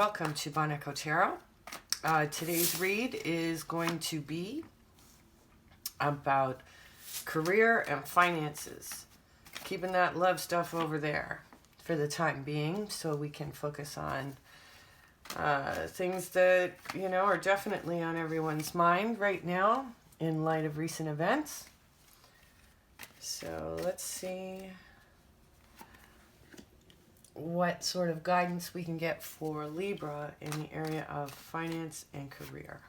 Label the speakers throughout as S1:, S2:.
S1: welcome to Bon Echo Tarot. Today's read is going to be about career and finances. Keeping that love stuff over there for the time being so we can focus on things that, are definitely on everyone's mind right now in light of recent events. So let's see what sort of guidance we can get for Libra in the area of finance and career.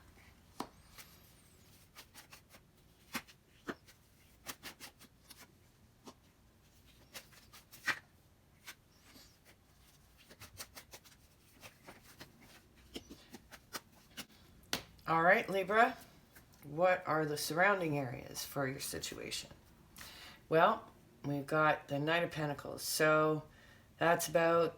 S1: All right, Libra, what are the surrounding areas for your situation? Well, we've got the Knight of Pentacles. So that's about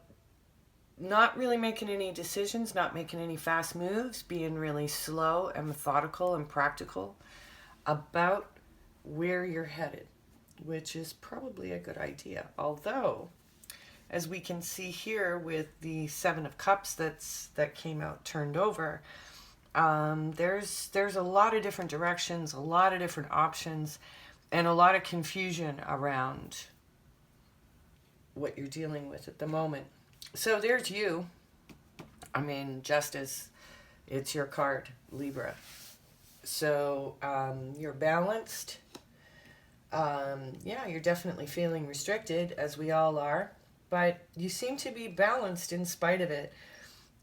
S1: not really making any decisions, not making any fast moves, being really slow and methodical and practical about where you're headed, which is probably a good idea. Although, as we can see here with the Seven of Cups that came out turned over, there's a lot of different directions, a lot of different options, and a lot of confusion around what you're dealing with at the moment. So there's you. I mean, just as it's your card, Libra. So you're balanced. Yeah, you're definitely feeling restricted, as we all are. But you seem to be balanced in spite of it.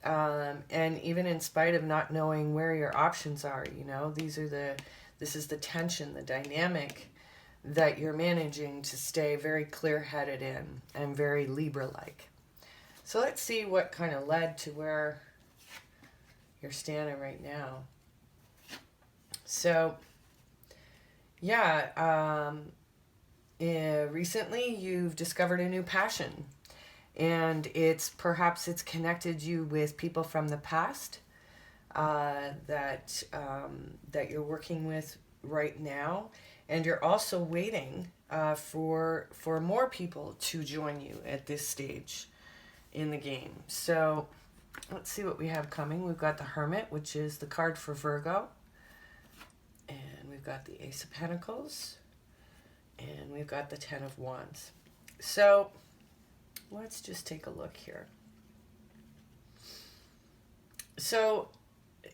S1: And even in spite of not knowing where your options are, this is the tension, the dynamic that you're managing to stay very clear-headed in and very Libra-like. So let's see what kind of led to where you're standing right now. So, yeah, recently you've discovered a new passion, and perhaps it's connected you with people from the past that you're working with right now. And you're also waiting for more people to join you at this stage in the game. So let's see what we have coming. We've got the Hermit, which is the card for Virgo. And we've got the Ace of Pentacles. And we've got the Ten of Wands. So let's just take a look here. So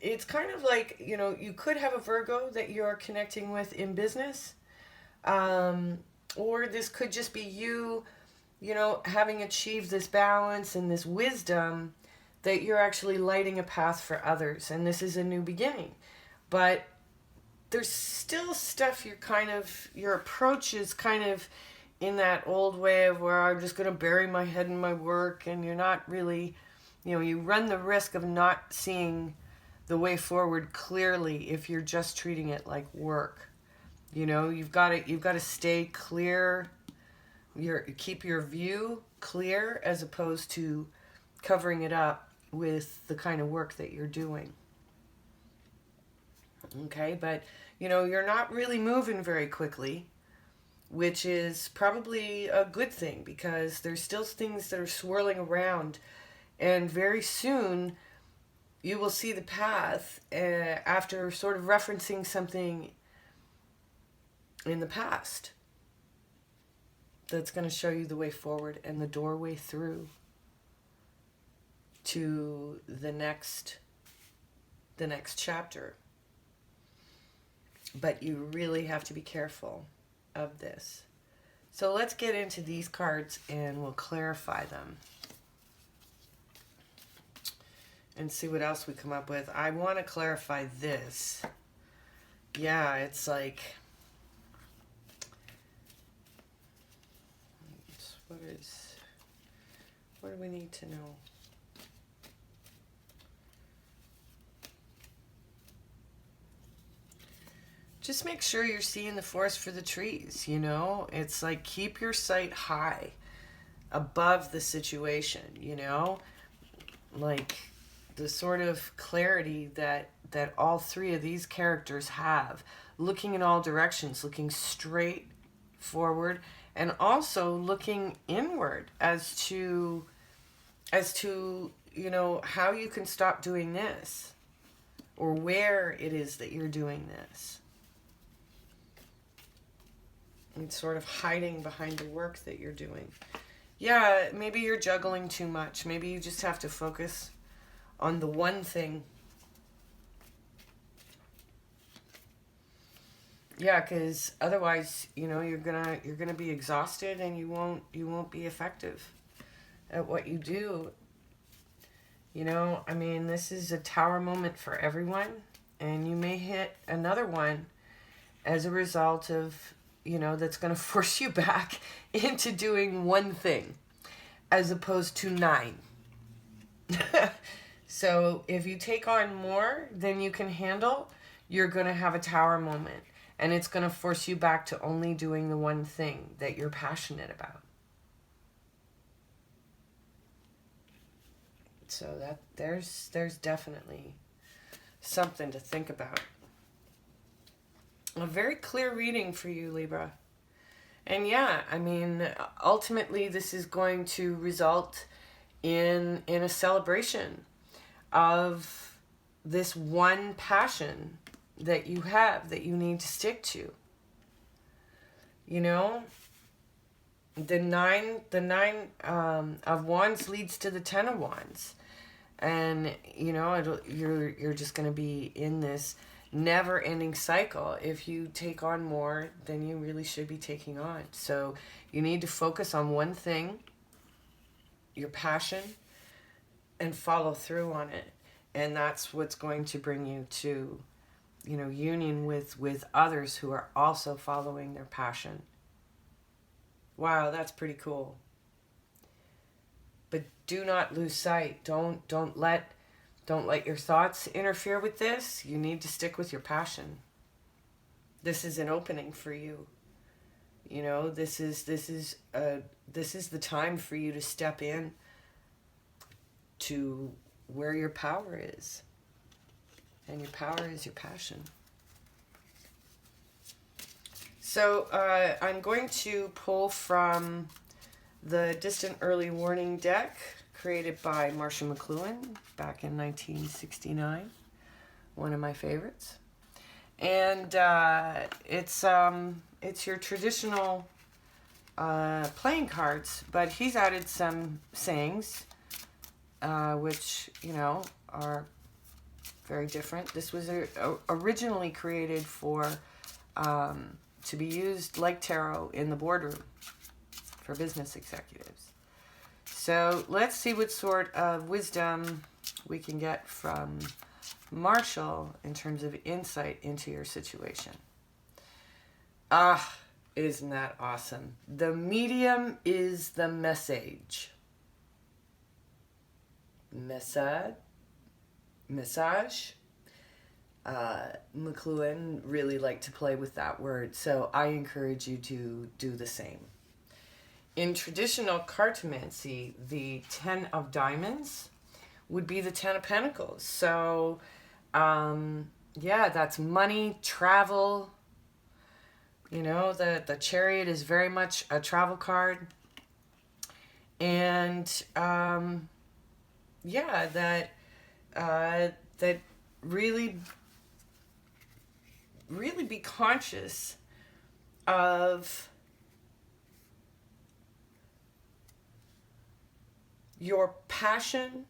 S1: it's kind of like, you could have a Virgo that you're connecting with in business. Or this could just be you, having achieved this balance and this wisdom that you're actually lighting a path for others. And this is a new beginning. But there's still stuff your approach is kind of in that old way of where I'm just going to bury my head in my work. And you're not really, you run the risk of not seeing the way forward clearly if you're just treating it like work. You've got to stay clear. Keep your view clear as opposed to covering it up with the kind of work that you're doing. Okay, but you're not really moving very quickly, which is probably a good thing because there's still things that are swirling around, and very soon you will see the path after sort of referencing something in the past that's going to show you the way forward and the doorway through to the next chapter. But you really have to be careful of this. So let's get into these cards and we'll clarify them and see what else we come up with. I want to clarify this. Yeah, it's like, what do we need to know? Just make sure you're seeing the forest for the trees, It's like keep your sight high above the situation, Like the sort of clarity that all three of these characters have, looking in all directions, looking straight forward, and also looking inward as to how you can stop doing this, or where it is that you're doing this. And sort of hiding behind the work that you're doing. Yeah, maybe you're juggling too much. Maybe you just have to focus on the one thing. Yeah, because otherwise, you're gonna be exhausted, and you won't be effective at what you do. This is a tower moment for everyone, and you may hit another one as a result of, that's going to force you back into doing one thing as opposed to 9. So if you take on more than you can handle, you're going to have a tower moment, and it's going to force you back to only doing the one thing that you're passionate about. So that there's definitely something to think about. A very clear reading for you, Libra. And yeah, ultimately this is going to result in a celebration of this one passion that you have, that you need to stick to. The nine of wands leads to the 10 of wands. And, you're just going to be in this never-ending cycle if you take on more than you really should be taking on. So you need to focus on one thing, your passion, and follow through on it. And that's what's going to bring you to, union with others who are also following their passion. Wow, that's pretty cool. But do not lose sight. Don't let your thoughts interfere with this. You need to stick with your passion. This is an opening for you. This is the time for you to step in to where your power is. And your power is your passion. So I'm going to pull from the Distant Early Warning deck, created by Marcia McLuhan back in 1969. One of my favorites. And it's your traditional playing cards, but he's added some sayings, which, are very different. This was originally created for to be used like tarot in the boardroom for business executives. So let's see what sort of wisdom we can get from Marshall in terms of insight into your situation. Isn't that awesome? The medium is the message. Message. McLuhan really liked to play with that word, so I encourage you to do the same. In traditional cartomancy, the 10 of diamonds would be the 10 of pentacles. So, that's money, travel. The chariot is very much a travel card. And, that really be conscious of your passion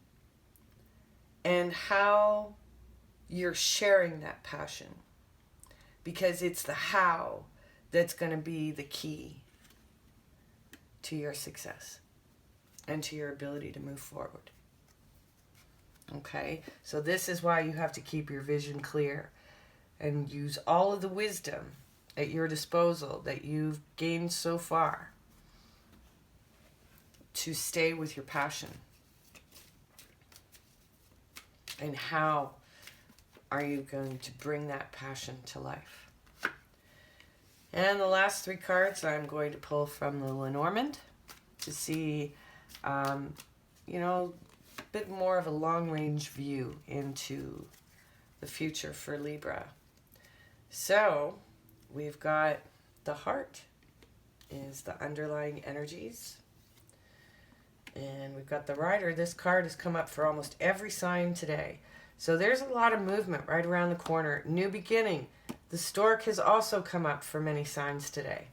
S1: and how you're sharing that passion, because it's the how that's going to be the key to your success and to your ability to move forward. Okay, so this is why you have to keep your vision clear and use all of the wisdom at your disposal that you've gained so far to stay with your passion. And how are you going to bring that passion to life? And the last 3 cards I'm going to pull from the Lenormand to see, a bit more of a long-range view into the future for Libra. So we've got the heart is the underlying energies. And we've got the Rider. This card has come up for almost every sign today. So there's a lot of movement right around the corner. New beginning. The Stork has also come up for many signs today.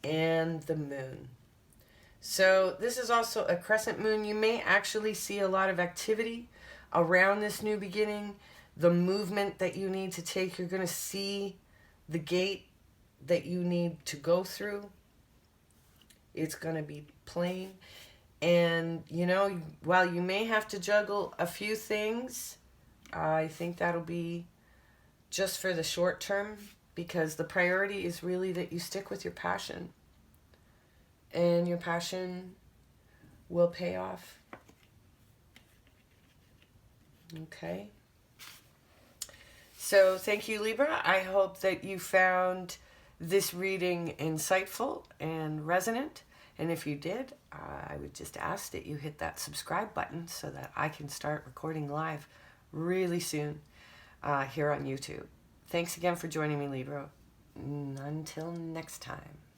S1: And the Moon. So this is also a crescent moon. You may actually see a lot of activity around this new beginning. The movement that you need to take. You're going to see the gate that you need to go through. It's going to be plain. And, you know, while you may have to juggle a few things, I think that'll be just for the short term, because the priority is really that you stick with your passion. And your passion will pay off. Okay. So thank you, Libra. I hope that you found this reading insightful and resonant. And if you did, I would just ask that you hit that subscribe button so that I can start recording live really soon here on YouTube. Thanks again for joining me, Libra. Until next time.